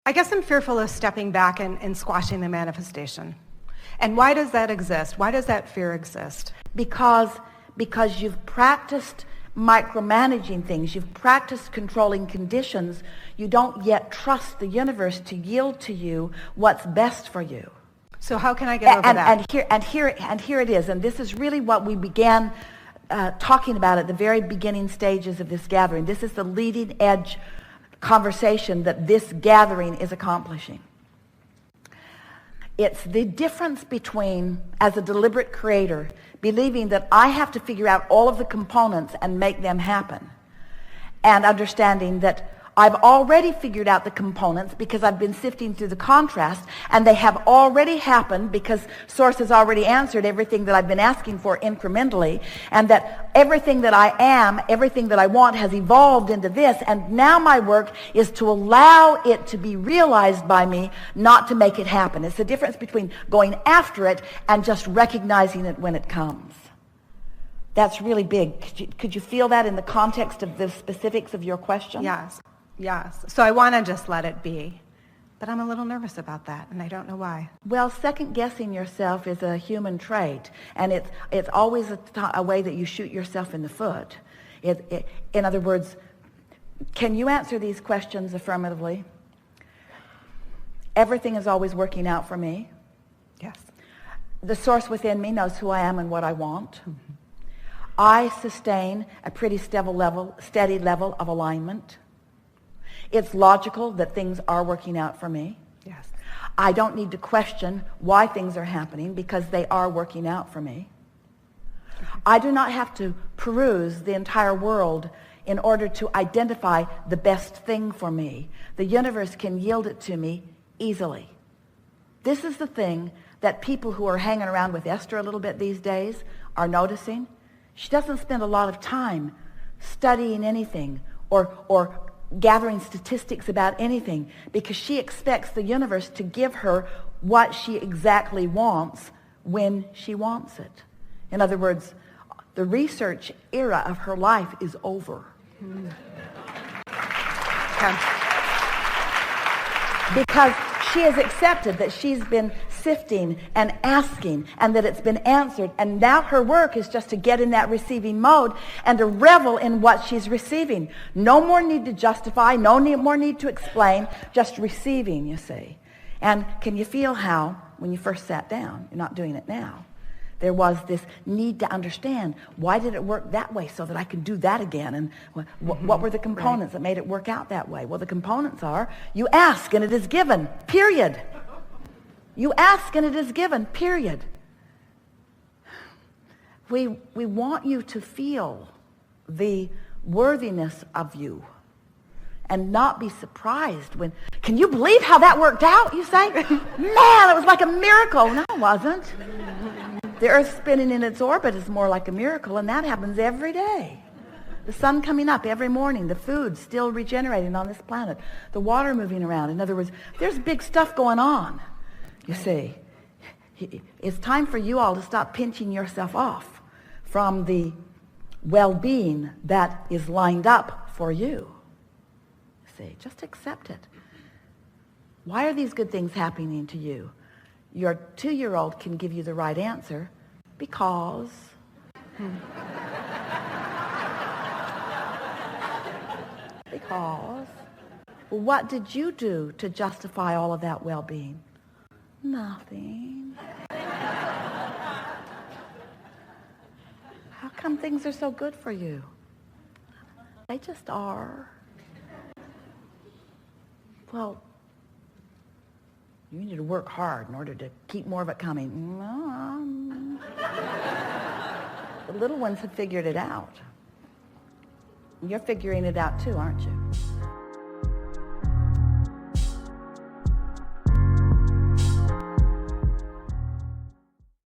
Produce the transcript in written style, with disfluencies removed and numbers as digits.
I guess I'm fearful of stepping back and squashing the manifestation. And why does that exist? Why does that fear exist? Because you've practiced micromanaging things. You've practiced controlling conditions. You don't yet trust the universe to yield to you what's best for you. So how can I get over that? And here it is. And this is really what we began talking about at the very beginning stages of this gathering. This is the leading edge conversation that this gathering is accomplishing. It's the difference between, as a deliberate creator, believing that I have to figure out all of the components and make them happen, and understanding that I've already figured out the components because I've been sifting through the contrast, and they have already happened because Source has already answered everything that I've been asking for incrementally, and that everything that I am, everything that I want has evolved into this, and now my work is to allow it to be realized by me, not to make it happen. It's the difference between going after it and just recognizing it when it comes. That's really big. Could you feel that in the context of the specifics of your question? Yes. So I want to just let it be. But I'm a little nervous about that, and I don't know why. Well, second-guessing yourself is a human trait, and it's always a way that you shoot yourself in the foot. In other words, can you answer these questions affirmatively? Everything is always working out for me. Yes. The Source within me knows who I am and what I want. Mm-hmm. I sustain a pretty steady level of alignment. It's logical that things are working out for me. Yes. I don't need to question why things are happening because they are working out for me. I do not have to peruse the entire world in order to identify the best thing for me. The universe can yield it to me easily. This is the thing that people who are hanging around with Esther a little bit these days are noticing. She doesn't spend a lot of time studying anything or gathering statistics about anything because she expects the universe to give her what she exactly wants when she wants it. In other words, the research era of her life is over. Because she has accepted that she's been sifting and asking and that it's been answered, and now her work is just to get in that receiving mode and to revel in what she's receiving. No more need to justify, more need to explain, just receiving, you see. And can you feel how, when you first sat down, you're not doing it now, there was this need to understand, why did it work that way so that I can do that again? And what were the components that made it work out that way? Well, the components are, you ask and it is given, period. You ask and it is given, period. We want you to feel the worthiness of you and not be surprised when, can you believe how that worked out, you say? Man, it was like a miracle. No, it wasn't. The earth spinning in its orbit is more like a miracle, and that happens every day. The sun coming up every morning, the food still regenerating on this planet, the water moving around. In other words, there's big stuff going on, you see. It's time for you all to stop pinching yourself off from the well-being that is lined up for you. See, just accept it. Why are these good things happening to you? Your 2-year-old can give you the right answer because because what did you do to justify all of that well-being? Nothing. How come things are so good for you? They just are. Well, you need to work hard in order to keep more of it coming. The little ones have figured it out. You're figuring it out too, aren't you?